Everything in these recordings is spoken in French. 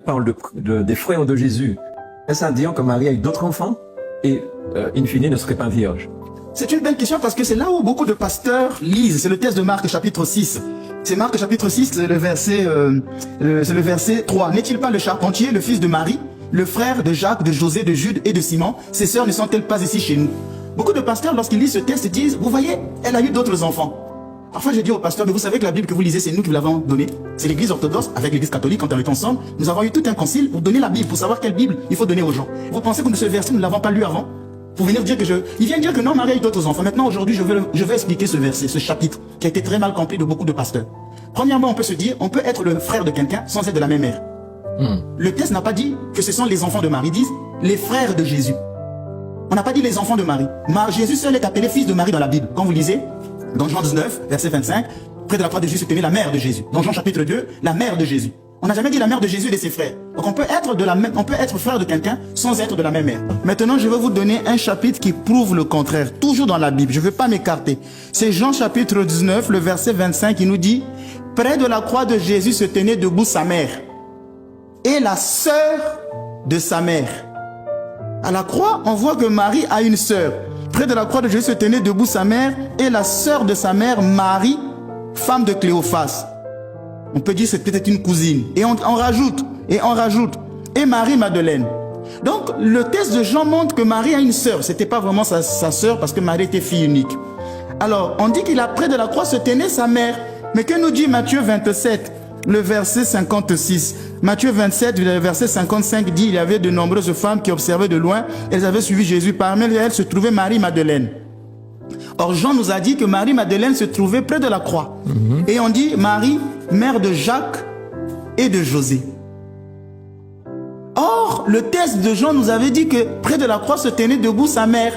parle des frères de Jésus, est-ce indiquant que Marie a eu d'autres enfants et, in fine, ne serait pas vierge? C'est une belle question parce que c'est là où beaucoup de pasteurs lisent. C'est le texte de Marc chapitre 6. C'est Marc chapitre 6, c'est le verset 3. N'est-il pas le charpentier, le fils de Marie, le frère de Jacques, de José, de Jude et de Simon? Ses sœurs ne sont-elles pas ici chez nous? Beaucoup de pasteurs, lorsqu'ils lisent ce texte, disent, vous voyez, elle a eu d'autres enfants. Parfois, je dis aux pasteurs, mais vous savez que la Bible que vous lisez, c'est nous qui vous l'avons donnée. C'est l'église orthodoxe avec l'église catholique, quand on est ensemble. Nous avons eu tout un concile pour donner la Bible, pour savoir quelle Bible il faut donner aux gens. Vous pensez que ce verset, nous ne l'avons pas lu avant? Pour venir dire que il vient dire que non, Marie a eu d'autres enfants. Maintenant, aujourd'hui, je vais expliquer ce verset, ce chapitre, qui a été très mal compris de beaucoup de pasteurs. Premièrement, on peut se dire, on peut être le frère de quelqu'un sans être de la même mère. Le texte n'a pas dit que ce sont les enfants de Marie, ils disent les frères de Jésus. On n'a pas dit les enfants de Marie. Jésus seul est appelé fils de Marie dans la Bible. Quand vous lisez, dans Jean 19, verset 25, près de la croix de Jésus se tenait la mère de Jésus. Dans Jean chapitre 2, la mère de Jésus. On n'a jamais dit la mère de Jésus et de ses frères. Donc on peut être frère de quelqu'un sans être de la même mère. Maintenant, je vais vous donner un chapitre qui prouve le contraire, toujours dans la Bible. Je ne veux pas m'écarter. C'est Jean chapitre 19, le verset 25 qui nous dit, près de la croix de Jésus se tenait debout sa mère et la sœur de sa mère. À la croix, on voit que Marie a une sœur. Près de la croix de Jésus se tenait debout sa mère et la sœur de sa mère, Marie, femme de Cléophas. On peut dire que c'est peut-être une cousine. Et on rajoute. Et Marie-Madeleine. Donc, le texte de Jean montre que Marie a une sœur. Ce n'était pas vraiment sa sœur parce que Marie était fille unique. Alors, on dit qu'il a près de la croix se tenait sa mère. Mais que nous dit Matthieu 27, le verset 56? Matthieu 27, le verset 55 dit, il y avait de nombreuses femmes qui observaient de loin. Elles avaient suivi Jésus. Parmi elles se trouvait Marie-Madeleine. Or, Jean nous a dit que Marie-Madeleine se trouvait près de la croix. Et on dit Marie, mère de Jacques et de José. Or, le texte de Jean nous avait dit que près de la croix se tenait debout sa mère.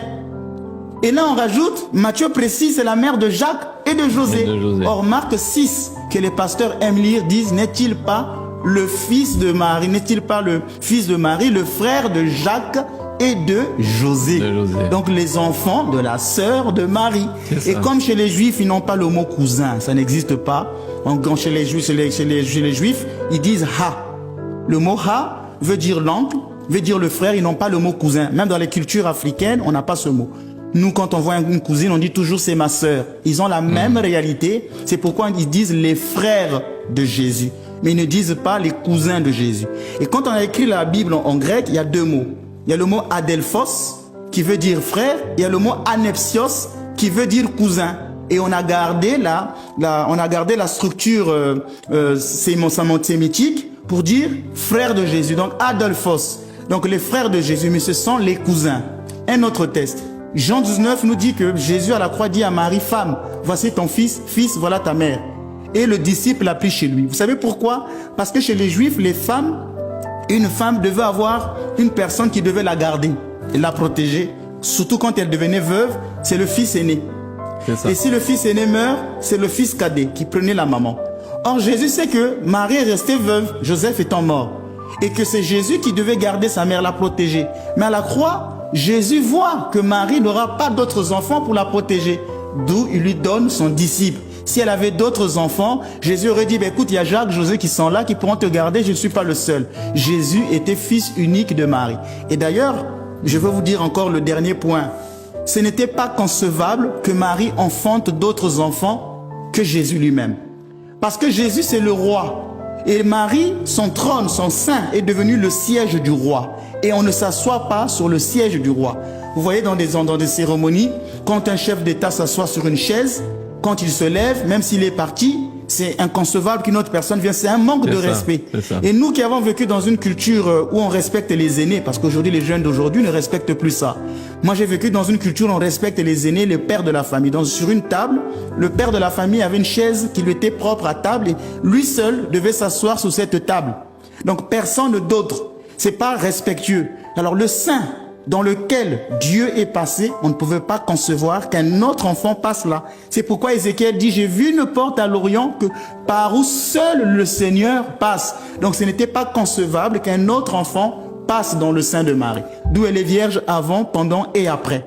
Et là, on rajoute, Matthieu précise, c'est la mère de Jacques et de José. Or, Marc 6, que les pasteurs aiment lire, disent, n'est-il pas le fils de Marie, n'est-il pas le fils de Marie, le frère de Jacques et de José. Donc les enfants de la sœur de Marie. Et comme chez les Juifs, ils n'ont pas le mot cousin, ça n'existe pas. Chez les Juifs, ils disent ha. Le mot ha veut dire l'oncle, veut dire le frère, ils n'ont pas le mot cousin. Même dans les cultures africaines, on n'a pas ce mot. Nous, quand on voit une cousine, on dit toujours c'est ma sœur. Ils ont la même réalité. C'est pourquoi ils disent les frères de Jésus. Mais ils ne disent pas les cousins de Jésus. Et quand on a écrit la Bible en grec, il y a deux mots. Il y a le mot adelphos, qui veut dire frère. Il y a le mot anepsios, qui veut dire cousin. Et on a gardé la structure sémitique pour dire frère de Jésus. Donc adelphos. Donc les frères de Jésus, mais ce sont les cousins. Un autre texte. Jean 19 nous dit que Jésus à la croix dit à Marie, femme, voici ton fils, fils, voilà ta mère. Et le disciple l'a pris chez lui. Vous savez pourquoi? Parce que chez les Juifs, une femme devait avoir une personne qui devait la garder et la protéger. Surtout quand elle devenait veuve, c'est le fils aîné. Et si le fils aîné meurt, c'est le fils cadet qui prenait la maman. Or, Jésus sait que Marie est restée veuve, Joseph étant mort. Et que c'est Jésus qui devait garder sa mère, la protéger. Mais à la croix, Jésus voit que Marie n'aura pas d'autres enfants pour la protéger. D'où il lui donne son disciple. Si elle avait d'autres enfants, Jésus aurait dit, écoute, il y a Jacques, José qui sont là, qui pourront te garder, je ne suis pas le seul. Jésus était fils unique de Marie. Et d'ailleurs, je veux vous dire encore le dernier point. Ce n'était pas concevable que Marie enfante d'autres enfants que Jésus lui-même. Parce que Jésus, c'est le roi. Et Marie, son trône, son sein est devenu le siège du roi. Et on ne s'assoit pas sur le siège du roi. Vous voyez dans des cérémonies, quand un chef d'État s'assoit sur une chaise, quand il se lève, même s'il est parti, c'est inconcevable qu'une autre personne vienne. C'est un manque de respect. Et nous qui avons vécu dans une culture où on respecte les aînés, parce qu'aujourd'hui, les jeunes d'aujourd'hui ne respectent plus ça. Moi, j'ai vécu dans une culture où on respecte les aînés, les pères de la famille. Donc, sur une table, le père de la famille avait une chaise qui lui était propre à table et lui seul devait s'asseoir sur cette table. Donc, personne d'autre. C'est pas respectueux. Alors, le sein dans lequel Dieu est passé, on ne pouvait pas concevoir qu'un autre enfant passe là. C'est pourquoi Ézéchiel dit, j'ai vu une porte à l'Orient que par où seul le Seigneur passe. Donc ce n'était pas concevable qu'un autre enfant passe dans le sein de Marie. D'où elle est vierge avant, pendant et après.